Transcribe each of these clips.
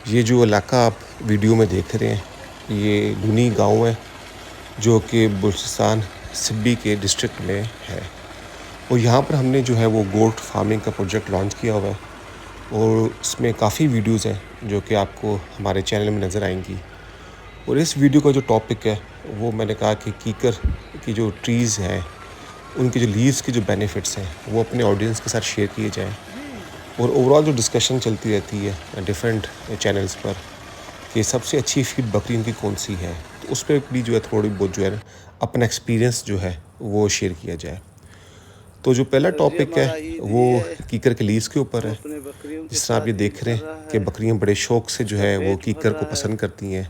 ये जो इलाका आप वीडियो में देख रहे हैं, ये लूनी गाँव है, जो कि बलूचिस्तान सिब्बी के डिस्ट्रिक्ट में है। और यहाँ पर हमने जो है वो गोट फार्मिंग का प्रोजेक्ट लॉन्च किया हुआ है और इसमें काफ़ी वीडियोज़ हैं जो कि आपको हमारे चैनल में नज़र आएँगी। और इस वीडियो का जो टॉपिक है, वो मैंने कहा कि कीकर की जो ट्रीज़ हैं, उनके जो लीव्स के जो बेनिफिट्स हैं, वो अपने ऑडियंस के साथ शेयर किए जाएँ। और ओवरऑल जो डिस्कशन चलती रहती है डिफरेंट चैनल्स पर कि सबसे अच्छी फीड बकरियों की कौन-सी है, तो उस पे भी जो है थोड़ी बहुत जो है ना अपना एक्सपीरियंस जो है वो शेयर किया जाए। तो जो पहला सर जी, टॉपिक है हमारा ईद वो ये है, कीकर के लीव्स के ऊपर वो है। अपने बकरियों के जिस तरह आप ये साथ ईद देख रहे कर हैं रहा कि है, बकरियाँ बड़े शौक से जो उसका है वो पेट भर कीकर को रहा है। पसंद करती हैं।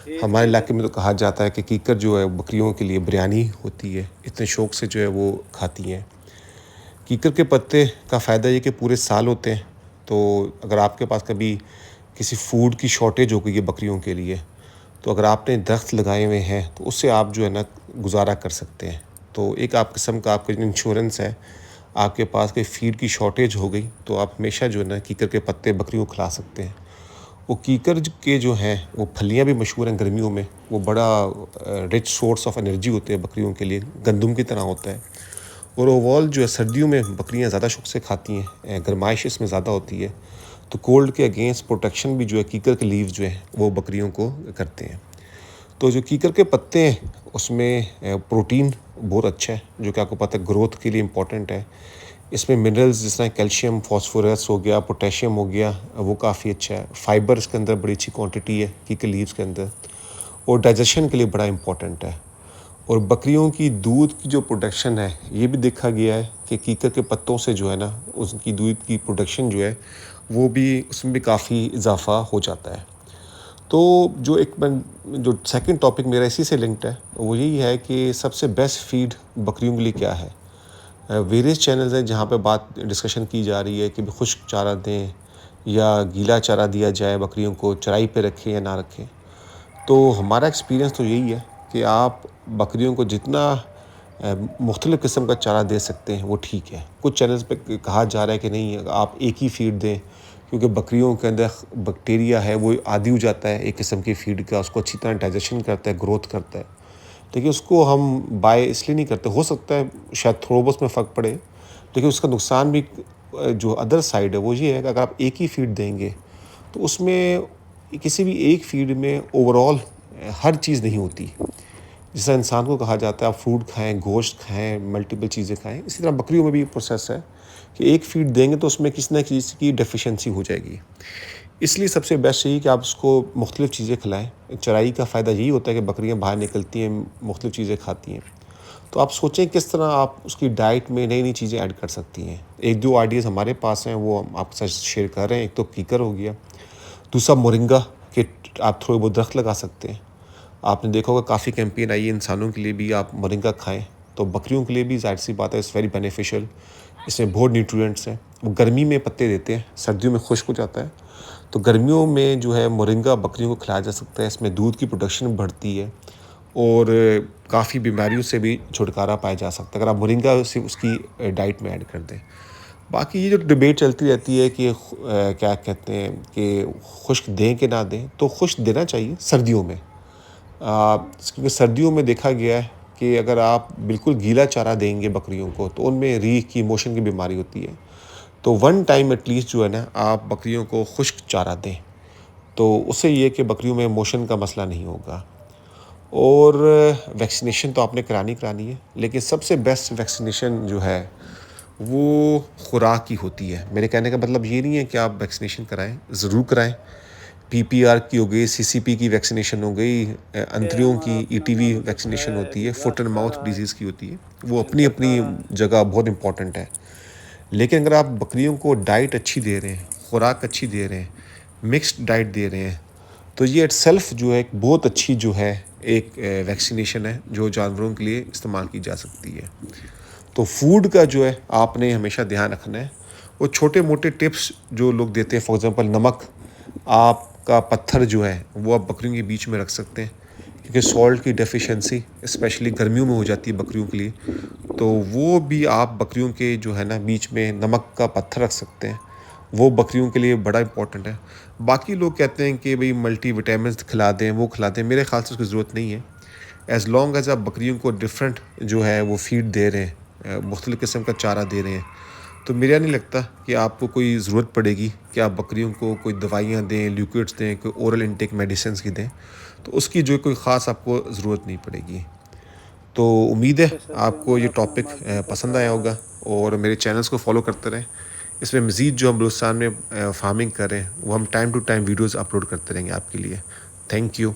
ईद हमारे के इलाके में वक्त तो कहा जाता है कि कीकर जो है बकरियों के लिए बिरयानी होती है, इतने शौक से जो है वो खाती हैं। कीकर के पत्ते का फ़ायदा ये कि पूरे साल होते हैं, तो अगर आपके पास कभी किसी फूड की शॉर्टेज हो गई है बकरियों के लिए, तो अगर आपने दरख्त लगाए हुए हैं, तो उससे आप जो है ना गुज़ारा कर सकते हैं। तो एक आप किस्म का आपका जो इंश्योरेंस है, आपके पास कोई फीड की शॉर्टेज हो गई, तो आप हमेशा जो है ना कीकर के पत्ते बकरियों को खिला सकते हैं। वो कीकर के जो हैं, वो फलियाँ भी मशहूर हैं गर्मियों में, वो बड़ा रिच सोर्स ऑफ एनर्जी होते हैं बकरियों के लिए, गंदम की तरह होता है। और ओवरऑल जो है सर्दियों में बकरियां ज़्यादा शौक से खाती हैं, गर्माइश इसमें ज़्यादा होती है, तो कोल्ड के अगेंस्ट प्रोटेक्शन भी जो है कीकर के लीव्स जो हैं वो बकरियों को करते हैं। तो जो कीकर के पत्ते हैं उसमें प्रोटीन बहुत अच्छा है, जो कि आपको पता है ग्रोथ के लिए इम्पोर्टेंट है। इसमें मिनरल्स जिस तरह कैल्शियम, फास्फोरस हो गया, पोटेशियम हो गया, वो काफ़ी अच्छा है। फाइबर इसके अंदर बड़ी अच्छी क्वांटिटी है कीकर लीव्स के अंदर, और डाइजेशन के लिए बड़ा इम्पोर्टेंट है। और बकरियों की दूध की जो प्रोडक्शन है, ये भी देखा गया है कि कीकर के पत्तों से जो है ना उसकी दूध की प्रोडक्शन जो है वो भी उसमें भी काफ़ी इजाफा हो जाता है। तो जो सेकंड टॉपिक मेरा इसी से लिंक्ड है, वो यही है कि सबसे बेस्ट फीड बकरियों के लिए क्या है। वेरियस चैनल्स हैं जहाँ पे बात डिस्कशन की जा रही है कि भी खुश्क चारा दें या गीला चारा दिया जाए, बकरियों को चराई पे रखें या ना रखें। तो हमारा एक्सपीरियंस तो यही है कि आप बकरियों को जितना मुख्तलिफ़ किस्म का चारा दे सकते हैं वो ठीक है। कुछ चैनल्स पे कहा जा रहा है कि नहीं, आप एक ही फ़ीड दें, क्योंकि बकरियों के अंदर बैक्टीरिया है वो आदी हो जाता है एक किस्म की फ़ीड का, उसको अच्छी तरह डाइजेशन करता है, ग्रोथ करता है। देखिए उसको हम बाय इसलिए नहीं करते, हो सकता है शायद थोड़ा बहुत उसमें फ़र्क पड़े, लेकिन उसका नुकसान भी जो अदर साइड है वो ये है कि अगर आप एक ही फ़ीड देंगे, तो उसमें किसी भी एक फ़ीड में ओवरऑल हर चीज़ नहीं होती। जैसा इंसान को कहा जाता है आप फ्रूट खाएँ, गोश्त खाएँ, मल्टीपल चीज़ें खाएँ, इसी तरह बकरियों में भी प्रोसेस है कि एक फ़ीड देंगे तो उसमें किसी न किसी की डेफ़िशिएंसी हो जाएगी। इसलिए सबसे बेस्ट यही कि आप उसको मुख्तलिफ़ चीज़ें खिलाएँ। चराई का फ़ायदा यही होता है कि बकरियाँ बाहर निकलती हैं, मुख्तलिफ़ चीज़ें खाती हैं। तो आप सोचें किस तरह आप उसकी डाइट में नई-नई चीज़ें ऐड कर सकती हैं। 1-2 आइडियाज़ हमारे पास हैं, वो हम आपके साथ शेयर कर रहे हैं। एक तो कीकर हो गया, दूसरा मोरिंगा के आप थोड़े बहुत दरख्त लगा सकते हैं। आपने देखा होगा काफ़ी कैंपेन आई है इंसानों के लिए भी आप मोरिंगा खाएँ, तो बकरियों के लिए भी ज़ाहिर-सी बात है इट्स वेरी बेनिफिशियल। इसमें बहुत न्यूट्रिएंट्स हैं। वो गर्मी में पत्ते देते हैं, सर्दियों में खुश्क हो जाता है। तो गर्मियों में जो है मोरिंगा बकरियों को खिलाया जा सकता है, इसमें दूध की प्रोडक्शन बढ़ती है और काफ़ी बीमारियों से भी छुटकारा पाया जा सकता है अगर आप मोरिंगा से उसकी डाइट में ऐड कर दें। बाकी ये जो डिबेट चलती रहती है कि क्या कहते हैं कि खुश्क दें कि ना दें, तो खुश्क देना चाहिए सर्दियों में। क्योंकि सर्दियों में देखा गया है कि अगर आप बिल्कुल गीला चारा देंगे बकरियों को, तो उनमें रीह की मोशन की बीमारी होती है। तो वन टाइम एटलीस्ट जो है ना आप बकरियों को खुश्क चारा दें, तो उससे ये है कि बकरियों में मोशन का मसला नहीं होगा। और वैक्सीनेशन तो आपने करानी है, लेकिन सबसे बेस्ट वैक्सीनेशन जो है वो खुराक की होती है। मेरे कहने का मतलब ये नहीं है कि आप वैक्सीनेशन कराएं, ज़रूर कराएं। पीपीआर की हो गई, सीसीपी की वैक्सीनेशन हो गई, ये अंतरियों हमारा की अपना ईटीवी काम जो वैक्सीनेशन है होती है, फुट दरख्त एंड का माउथ डिजीज़ की होती है, वो अपनी कीकर का। अपनी जगह बहुत इंपॉर्टेंट है। लेकिन अगर आप बकरियों को डाइट अच्छी दे रहे हैं, खुराक अच्छी दे रहे हैं, मिक्स्ड डाइट दे रहे हैं, तो ये इटसेल्फ जो है एक बहुत अच्छी जो है एक वैक्सीनेशन है जो जानवरों के लिए इस्तेमाल की जा सकती है। तो फूड का जो है आपने हमेशा ध्यान रखना है। वो छोटे-मोटे टिप्स जो लोग देते हैं, फॉर एग्ज़ाम्पल नमक, आपका पत्थर जो है वो आप बकरियों के बीच में रख सकते हैं, क्योंकि सॉल्ट की डेफ़िशिएंसी स्पेशली गर्मियों में हो जाती है बकरियों के लिए। तो वो भी आप बकरियों के जो है ना बीच में नमक का पत्थर रख सकते हैं। वो बकरियों के लिए बड़ा इंपॉर्टेंट है। बाकी लोग कहते हैं कि भई मल्टीविटामिन्स खिला दें, वो खिला दें, मेरे ख़्याल से उसकी ज़रूरत नहीं है। एज़ लॉन्ग एज़ आप बकरियों को डिफरेंट जो है वो फ़ीड दे रहे हैं, मुख्तलिफ़ किस्म का चारा दे रहे हैं, तो मेरा नहीं लगता कि आपको कोई ज़रूरत पड़ेगी कि आप बकरियों को कोई दवाइयाँ दें, लिक्विड्स दें, कोई ओरल इनटेक मेडिसिन्स की दें, तो उसकी जो कोई ख़ास आपको ज़रूरत नहीं पड़ेगी। तो उम्मीद है ओके सर, तो आपको ये आपने टॉपिक मार्जिन का पसंद आया सारा होगा और मेरे चैनल्स को फॉलो करते रहें। इसमें मज़ीद जो हम बलूचिस्तान में फ़ार्मिंग कर रहे हैं, वो हम time to time videos upload करते रहेंगे आपके लिए। Thank you.